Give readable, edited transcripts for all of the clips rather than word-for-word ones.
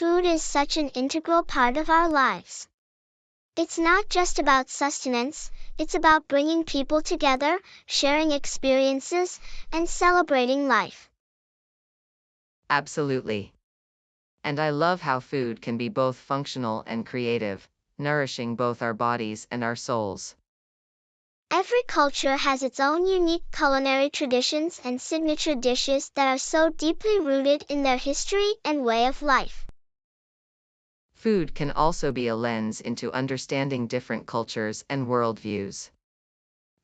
food is such an integral part of our lives. It's not just about sustenance, it's about bringing people together, sharing experiences, and celebrating life. Absolutely. And I love how food can be both functional and creative, nourishing both our bodies and our souls. Every culture has its own unique culinary traditions and signature dishes that are so deeply rooted in their history and way of life. Food can also be a lens into understanding different cultures and worldviews.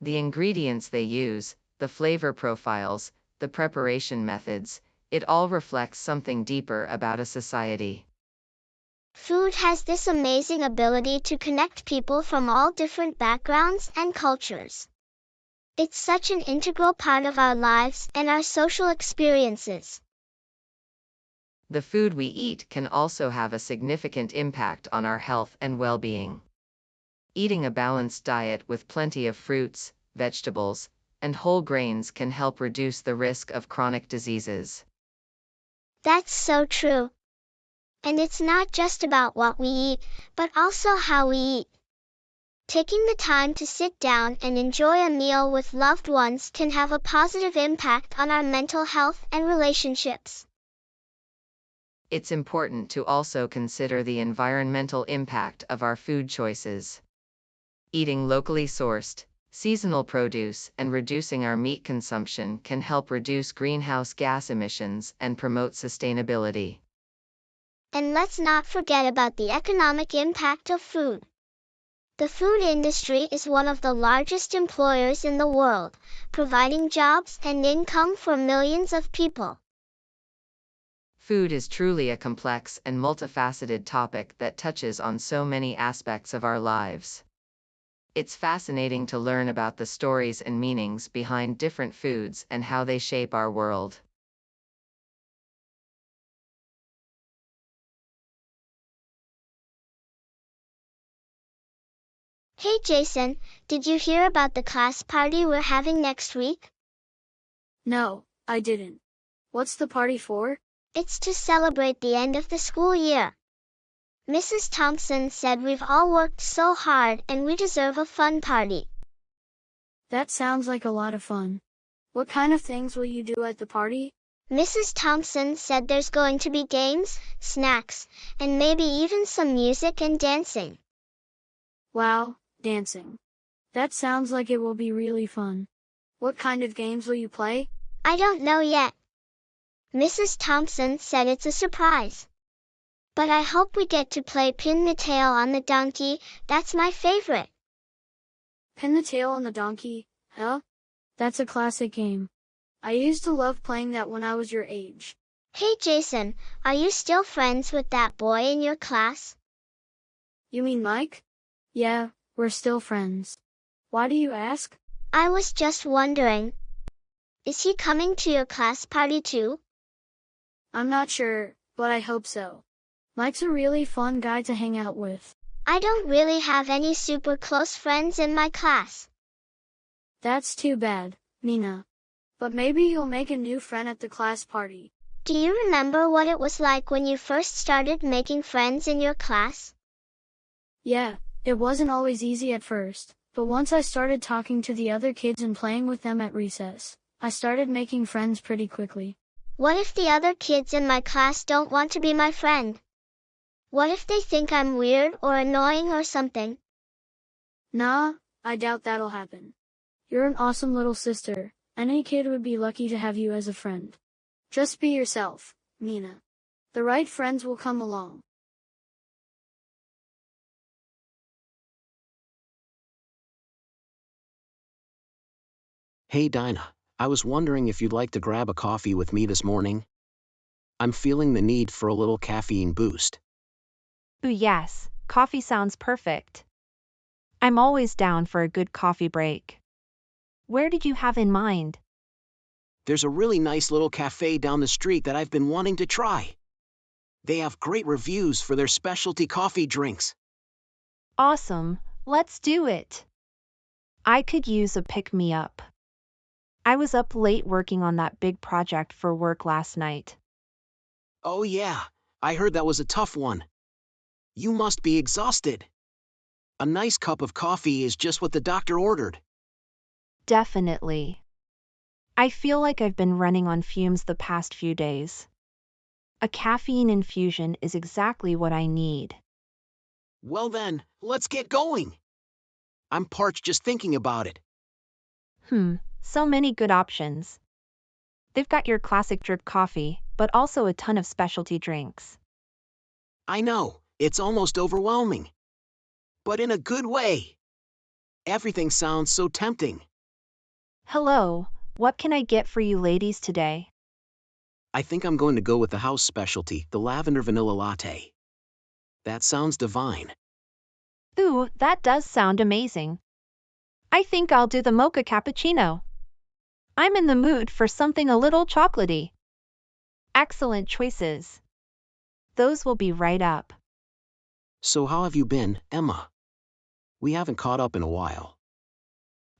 The ingredients they use, the flavor profiles, the preparation methods, it all reflects something deeper about a society. Food has this amazing ability to connect people from all different backgrounds and cultures. It's such an integral part of our lives and our social experiences. The food we eat can also have a significant impact on our health and well-being. Eating a balanced diet with plenty of fruits, vegetables, and whole grains can help reduce the risk of chronic diseases. That's so true. And it's not just about what we eat, but also how we eat. Taking the time to sit down and enjoy a meal with loved ones can have a positive impact on our mental health and relationships. It's important to also consider the environmental impact of our food choices. Eating locally sourced, seasonal produce and reducing our meat consumption can help reduce greenhouse gas emissions and promote sustainability. And let's not forget about the economic impact of food. The food industry is one of the largest employers in the world, providing jobs and income for millions of people. Food is truly a complex and multifaceted topic that touches on so many aspects of our lives. It's fascinating to learn about the stories and meanings behind different foods and how they shape our world. Hey Jason, did you hear about the class party we're having next week? No, I didn't. What's the party for? It's to celebrate the end of the school year. Mrs. Thompson said we've all worked so hard and we deserve a fun party. That sounds like a lot of fun. What kind of things will you do at the party? Mrs. Thompson said there's going to be games, snacks, and maybe even some music and dancing. Wow, dancing. That sounds like it will be really fun. What kind of games will you play? I don't know yet. Mrs. Thompson said it's a surprise. But I hope we get to play Pin the Tail on the Donkey, that's my favorite. Pin the Tail on the Donkey, huh? That's a classic game. I used to love playing that when I was your age. Hey Jason, are you still friends with that boy in your class? You mean Mike? Yeah, we're still friends. Why do you ask? I was just wondering. Is he coming to your class party too? I'm not sure, but I hope so. Mike's a really fun guy to hang out with. I don't really have any super close friends in my class. That's too bad, Mina. But maybe you'll make a new friend at the class party. Do you remember what it was like when you first started making friends in your class? Yeah, it wasn't always easy at first, but once I started talking to the other kids and playing with them at recess, I started making friends pretty quickly. What if the other kids in my class don't want to be my friend? What if they think I'm weird or annoying or something? Nah, I doubt that'll happen. You're an awesome little sister. Any kid would be lucky to have you as a friend. Just be yourself, Mina. The right friends will come along. Hey Dinah, I was wondering if you'd like to grab a coffee with me this morning? I'm feeling the need for a little caffeine boost. Ooh, yes, coffee sounds perfect. I'm always down for a good coffee break. Where did you have in mind? There's a really nice little cafe down the street that I've been wanting to try. They have great reviews for their specialty coffee drinks. Awesome, let's do it. I could use a pick-me-up. I was up late working on that big project for work last night. Oh yeah, I heard that was a tough one. You must be exhausted. A nice cup of coffee is just what the doctor ordered. Definitely. I feel like I've been running on fumes the past few days. A caffeine infusion is exactly what I need. Well then, let's get going. I'm parched just thinking about it. So many good options. They've got your classic drip coffee, but also a ton of specialty drinks. I know, it's almost overwhelming. But in a good way. Everything sounds so tempting. Hello, what can I get for you ladies today? I think I'm going to go with the house specialty, the lavender vanilla latte. That sounds divine. Ooh, that does sound amazing. I think I'll do the mocha cappuccino. I'm in the mood for something a little chocolatey. Excellent choices. Those will be right up. So how have you been, Emma? We haven't caught up in a while.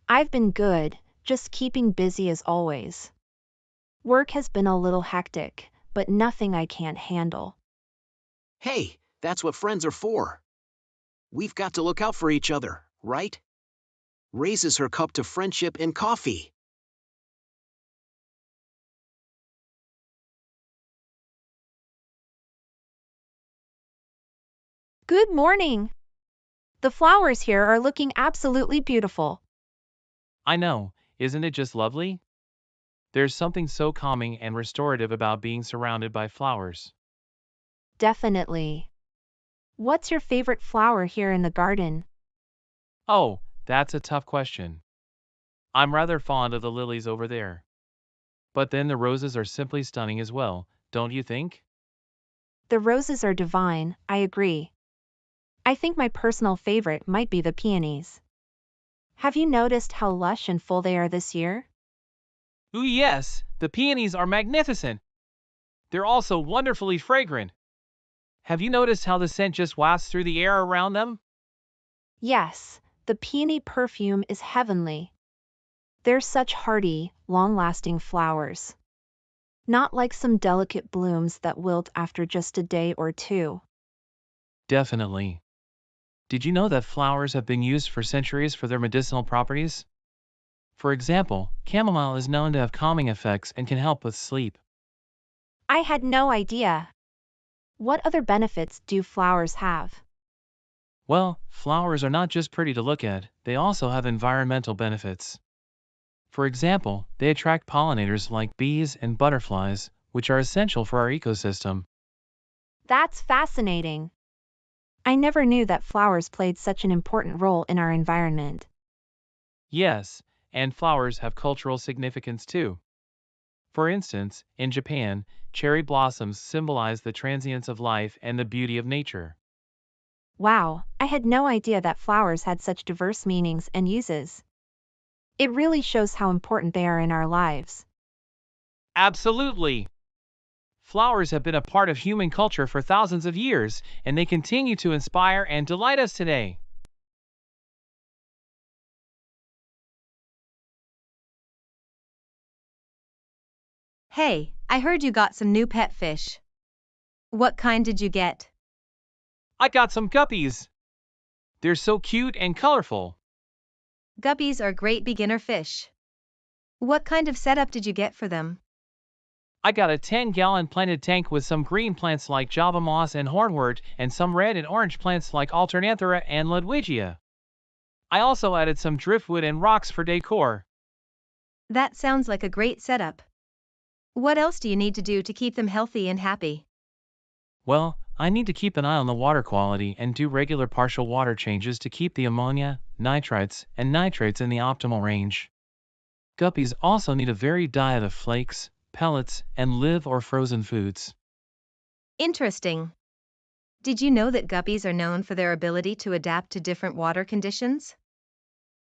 I've been good, just keeping busy as always. Work has been a little hectic, but nothing I can't handle. Hey, that's what friends are for. We've got to look out for each other, right? Raises her cup to friendship and coffee. Good morning. The flowers here are looking absolutely beautiful. I know, isn't it just lovely? There's something so calming and restorative about being surrounded by flowers. Definitely. What's your favorite flower here in the garden? Oh, that's a tough question. I'm rather fond of the lilies over there. But then the roses are simply stunning as well, don't you think? The roses are divine, I agree. I think my personal favorite might be the peonies. Have you noticed how lush and full they are this year? Ooh, yes, the peonies are magnificent. They're also wonderfully fragrant. Have you noticed how the scent just wafts through the air around them? Yes, the peony perfume is heavenly. They're such hardy, long-lasting flowers. Not like some delicate blooms that wilt after just a day or two. Definitely. Did you know that flowers have been used for centuries for their medicinal properties? For example, chamomile is known to have calming effects and can help with sleep. I had no idea. What other benefits do flowers have? Well, flowers are not just pretty to look at, they also have environmental benefits. For example, they attract pollinators like bees and butterflies, which are essential for our ecosystem. That's fascinating. I never knew that flowers played such an important role in our environment. Yes, and flowers have cultural significance too. For instance, in Japan, cherry blossoms symbolize the transience of life and the beauty of nature. Wow, I had no idea that flowers had such diverse meanings and uses. It really shows how important they are in our lives. Absolutely! Flowers have been a part of human culture for thousands of years, and they continue to inspire and delight us today. Hey, I heard you got some new pet fish. What kind did you get? I got some guppies! They're so cute and colorful. Guppies are great beginner fish. What kind of setup did you get for them? I got a 10-gallon planted tank with some green plants like java moss and hornwort, and some red and orange plants like alternanthera and ludwigia. I also added some driftwood and rocks for decor. That sounds like a great setup. What else do you need to do to keep them healthy and happy? Well, I need to keep an eye on the water quality and do regular partial water changes to keep the ammonia, nitrites, and nitrates in the optimal range. Guppies also need a varied diet of flakes, pellets, and live or frozen foods. Interesting. Did you know that guppies are known for their ability to adapt to different water conditions?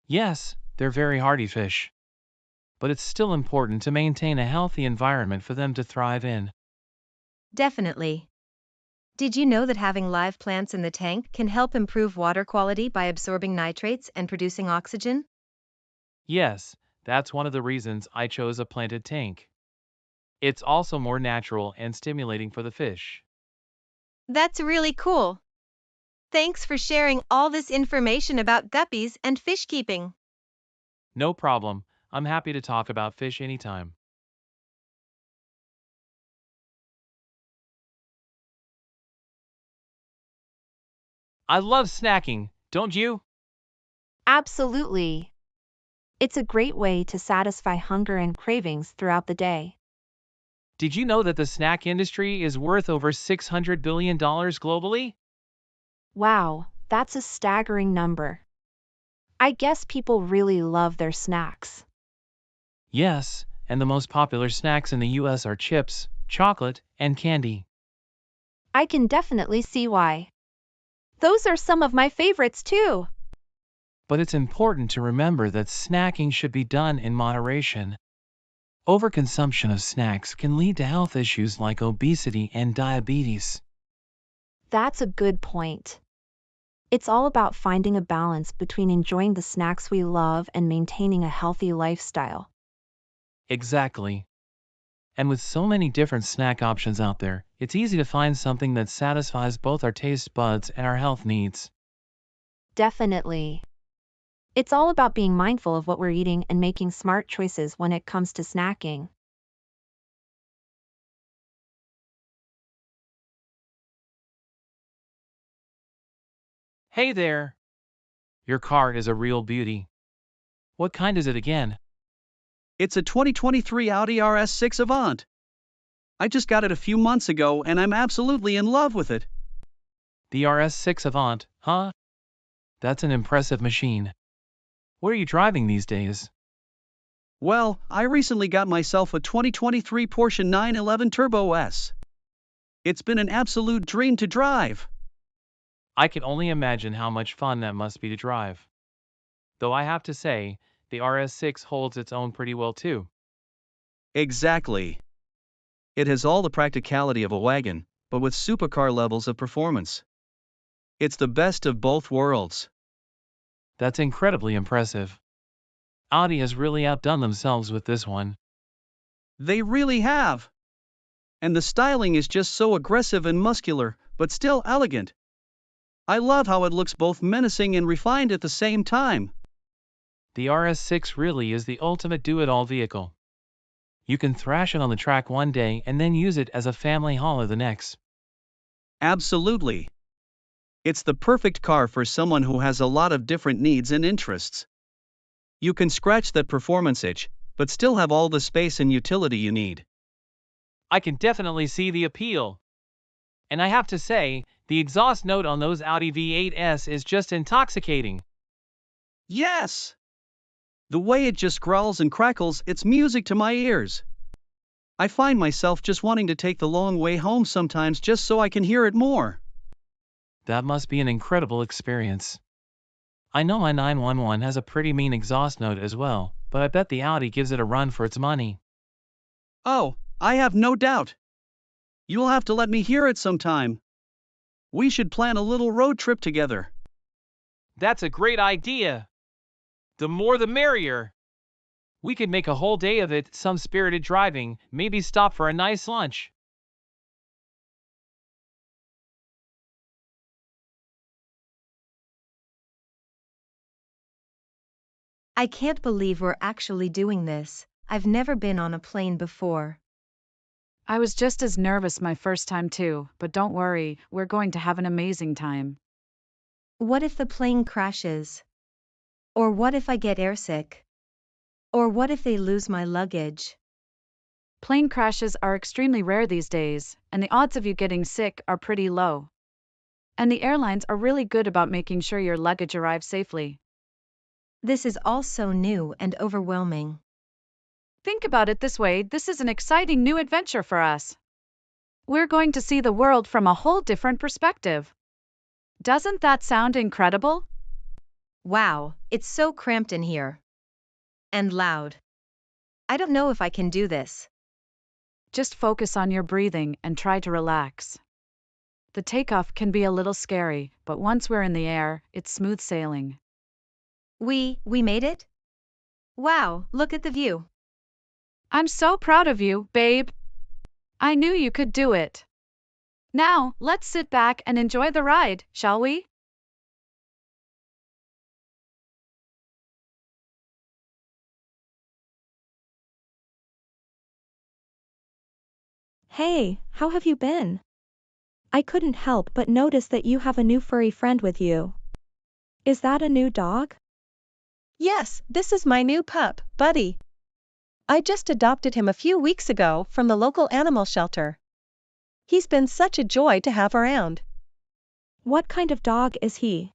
Yes, they're very hardy fish. But it's still important to maintain a healthy environment for them to thrive in. Definitely. Did you know that having live plants in the tank can help improve water quality by absorbing nitrates and producing oxygen? Yes, that's one of the reasons I chose a planted tank. It's also more natural and stimulating for the fish. That's really cool. Thanks for sharing all this information about guppies and fish keeping. No problem. I'm happy to talk about fish anytime. I love snacking, don't you? Absolutely. It's a great way to satisfy hunger and cravings throughout the day. Did you know that the snack industry is worth over $600 billion globally? Wow, that's a staggering number. I guess people really love their snacks. Yes, and the most popular snacks in the US are chips, chocolate, and candy. I can definitely see why. Those are some of my favorites too. But it's important to remember that snacking should be done in moderation. Overconsumption of snacks can lead to health issues like obesity and diabetes. That's a good point. It's all about finding a balance between enjoying the snacks we love and maintaining a healthy lifestyle. Exactly. And with so many different snack options out there, it's easy to find something that satisfies both our taste buds and our health needs. Definitely. It's all about being mindful of what we're eating and making smart choices when it comes to snacking. Hey there! Your car is a real beauty. What kind is it again? It's a 2023 Audi RS6 Avant. I just got it a few months ago and I'm absolutely in love with it. The RS6 Avant, huh? That's an impressive machine. What are you driving these days? Well, I recently got myself a 2023 Porsche 911 Turbo S. It's been an absolute dream to drive. I can only imagine how much fun that must be to drive. Though I have to say, the RS6 holds its own pretty well too. Exactly. It has all the practicality of a wagon, but with supercar levels of performance. It's the best of both worlds. That's incredibly impressive. Audi has really outdone themselves with this one. They really have. And the styling is just so aggressive and muscular, but still elegant. I love how it looks both menacing and refined at the same time. The RS6 really is the ultimate do-it-all vehicle. You can thrash it on the track one day and then use it as a family hauler the next. Absolutely. It's the perfect car for someone who has a lot of different needs and interests. You can scratch that performance itch, but still have all the space and utility you need. I can definitely see the appeal. And I have to say, the exhaust note on those Audi V8s is just intoxicating. Yes! The way it just growls and crackles, it's music to my ears. I find myself just wanting to take the long way home sometimes just so I can hear it more. That must be an incredible experience. I know my 911 has a pretty mean exhaust note as well, but I bet the Audi gives it a run for its money. Oh, I have no doubt. You'll have to let me hear it sometime. We should plan a little road trip together. That's a great idea. The more the merrier. We could make a whole day of it, some spirited driving, maybe stop for a nice lunch. I can't believe we're actually doing this. I've never been on a plane before. I was just as nervous my first time too, but don't worry, we're going to have an amazing time. What if the plane crashes? Or what if I get airsick? Or what if they lose my luggage? Plane crashes are extremely rare these days, and the odds of you getting sick are pretty low. And the airlines are really good about making sure your luggage arrives safely. This is all so new and overwhelming. Think about it this way, this is an exciting new adventure for us. We're going to see the world from a whole different perspective. Doesn't that sound incredible? Wow, it's so cramped in here. And loud. I don't know if I can do this. Just focus on your breathing and try to relax. The takeoff can be a little scary, but once we're in the air, it's smooth sailing. We made it? Wow, look at the view. I'm so proud of you, babe. I knew you could do it. Now, let's sit back and enjoy the ride, shall we? Hey, how have you been? I couldn't help but notice that you have a new furry friend with you. Is that a new dog? Yes, this is my new pup, Buddy. I just adopted him a few weeks ago from the local animal shelter. He's been such a joy to have around. What kind of dog is he?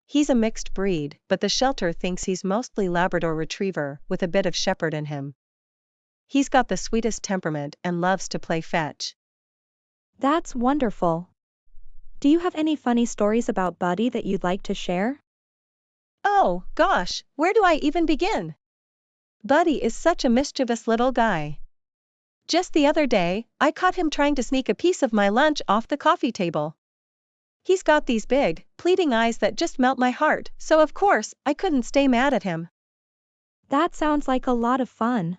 He's a mixed breed, but the shelter thinks he's mostly Labrador Retriever with a bit of Shepherd in him. He's got the sweetest temperament and loves to play fetch. That's wonderful. Do you have any funny stories about Buddy that you'd like to share? Oh, gosh, where do I even begin? Buddy is such a mischievous little guy. Just the other day, I caught him trying to sneak a piece of my lunch off the coffee table. He's got these big, pleading eyes that just melt my heart, so of course, I couldn't stay mad at him. That sounds like a lot of fun.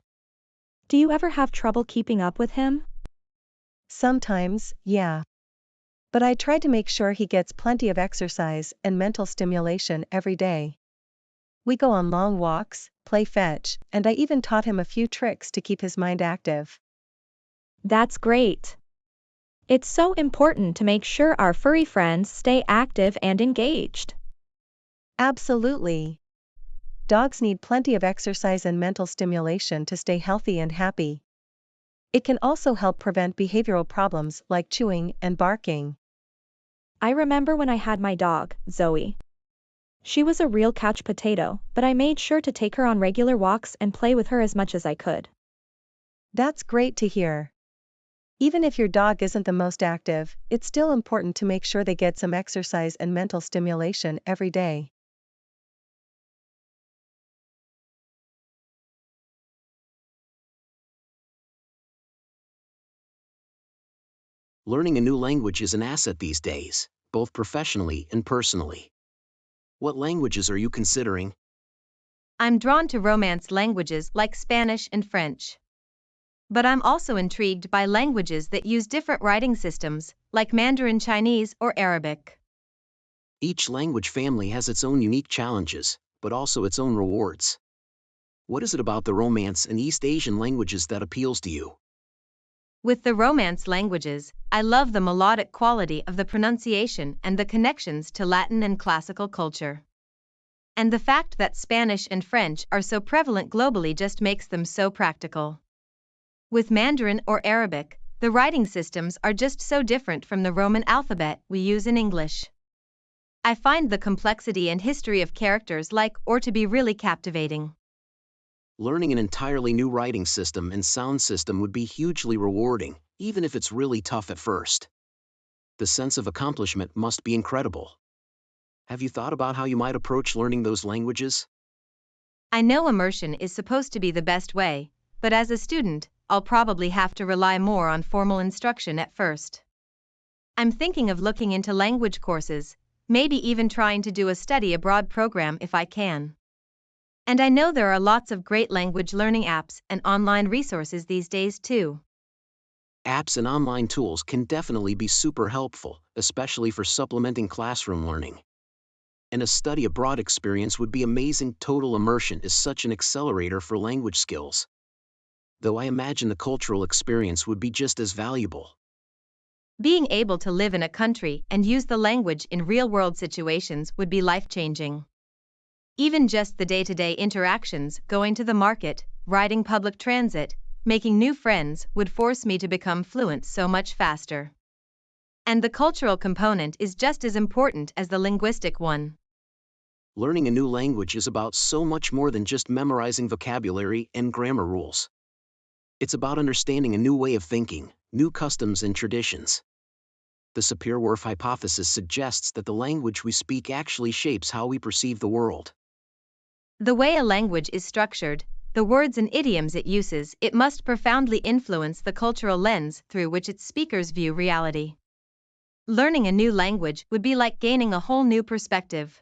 Do you ever have trouble keeping up with him? Sometimes, yeah. But I try to make sure he gets plenty of exercise and mental stimulation every day. We go on long walks, play fetch, and I even taught him a few tricks to keep his mind active. That's great. It's so important to make sure our furry friends stay active and engaged. Absolutely. Dogs need plenty of exercise and mental stimulation to stay healthy and happy. It can also help prevent behavioral problems like chewing and barking. I remember when I had my dog, Zoe. She was a real couch potato, but I made sure to take her on regular walks and play with her as much as I could. That's great to hear. Even if your dog isn't the most active, it's still important to make sure they get some exercise and mental stimulation every day. Learning a new language is an asset these days, both professionally and personally. What languages are you considering? I'm drawn to Romance languages like Spanish and French. But I'm also intrigued by languages that use different writing systems, like Mandarin Chinese or Arabic. Each language family has its own unique challenges, but also its own rewards. What is it about the Romance and East Asian languages that appeals to you? With the Romance languages, I love the melodic quality of the pronunciation and the connections to Latin and classical culture. And the fact that Spanish and French are so prevalent globally just makes them so practical. With Mandarin or Arabic, the writing systems are just so different from the Roman alphabet we use in English. I find the complexity and history of characters like or to be really captivating. Learning an entirely new writing system and sound system would be hugely rewarding, even if it's really tough at first. The sense of accomplishment must be incredible. Have you thought about how you might approach learning those languages? I know immersion is supposed to be the best way, but as a student, I'll probably have to rely more on formal instruction at first. I'm thinking of looking into language courses, maybe even trying to do a study abroad program if I can. And I know there are lots of great language learning apps and online resources these days too. Apps and online tools can definitely be super helpful, especially for supplementing classroom learning. And a study abroad experience would be amazing. Total immersion is such an accelerator for language skills. Though I imagine the cultural experience would be just as valuable. Being able to live in a country and use the language in real-world situations would be life-changing. Even just the day-to-day interactions, going to the market, riding public transit, making new friends would force me to become fluent so much faster. And the cultural component is just as important as the linguistic one. Learning a new language is about so much more than just memorizing vocabulary and grammar rules. It's about understanding a new way of thinking, new customs and traditions. The Sapir-Whorf hypothesis suggests that the language we speak actually shapes how we perceive the world. The way a language is structured, the words and idioms it uses, it must profoundly influence the cultural lens through which its speakers view reality. Learning a new language would be like gaining a whole new perspective.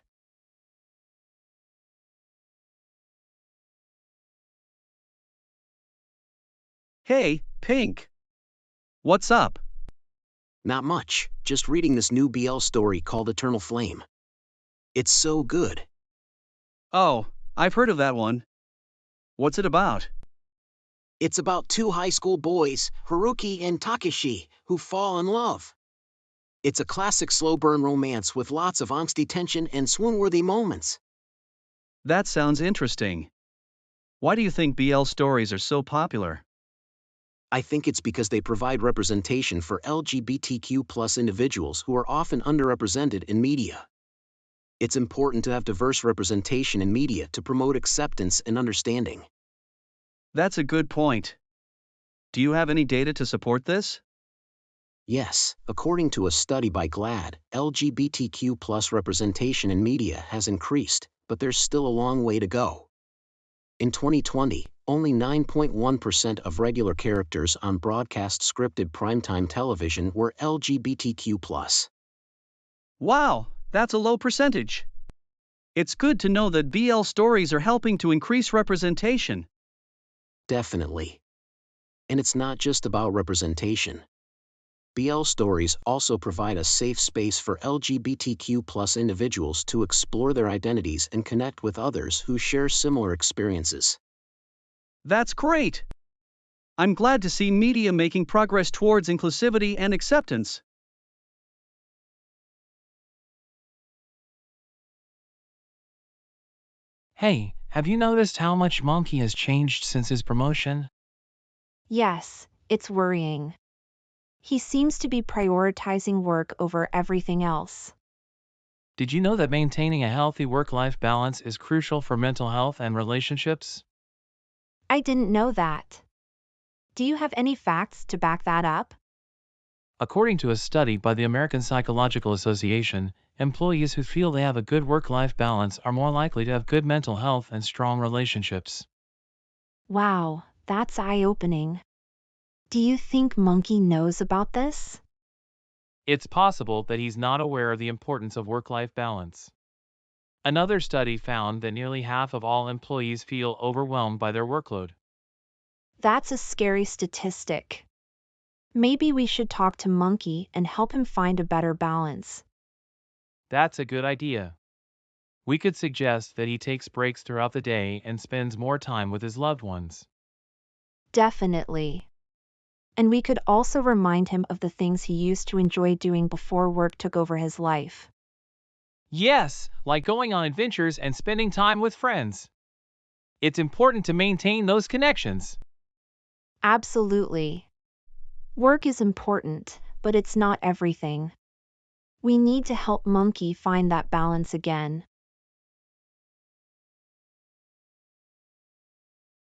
Hey, Pink. What's up? Not much, just reading this new BL story called Eternal Flame. It's so good. Oh, I've heard of that one. What's it about? It's about two high school boys, Haruki and Takeshi, who fall in love. It's a classic slow burn romance with lots of angsty tension and swoon-worthy moments. That sounds interesting. Why do you think BL stories are so popular? I think it's because they provide representation for LGBTQ+ individuals who are often underrepresented in media. It's important to have diverse representation in media to promote acceptance and understanding. That's a good point. Do you have any data to support this? Yes, according to a study by GLAAD, LGBTQ+ representation in media has increased, but there's still a long way to go. In 2020, only 9.1% of regular characters on broadcast scripted primetime television were LGBTQ+. Wow, that's a low percentage. It's good to know that BL stories are helping to increase representation. Definitely. And it's not just about representation. BL stories also provide a safe space for LGBTQ+ individuals to explore their identities and connect with others who share similar experiences. That's great! I'm glad to see media making progress towards inclusivity and acceptance. Hey, have you noticed how much Monkey has changed since his promotion? Yes, it's worrying. He seems to be prioritizing work over everything else. Did you know that maintaining a healthy work-life balance is crucial for mental health and relationships? I didn't know that. Do you have any facts to back that up? According to a study by the American Psychological Association, employees who feel they have a good work-life balance are more likely to have good mental health and strong relationships. Wow, that's eye-opening. Do you think Monkey knows about this? It's possible that he's not aware of the importance of work-life balance. Another study found that nearly half of all employees feel overwhelmed by their workload. That's a scary statistic. Maybe we should talk to Monkey and help him find a better balance. That's a good idea. We could suggest that he takes breaks throughout the day and spends more time with his loved ones. Definitely. And we could also remind him of the things he used to enjoy doing before work took over his life. Yes, like going on adventures and spending time with friends. It's important to maintain those connections. Absolutely. Work is important, but it's not everything. We need to help Monkey find that balance again.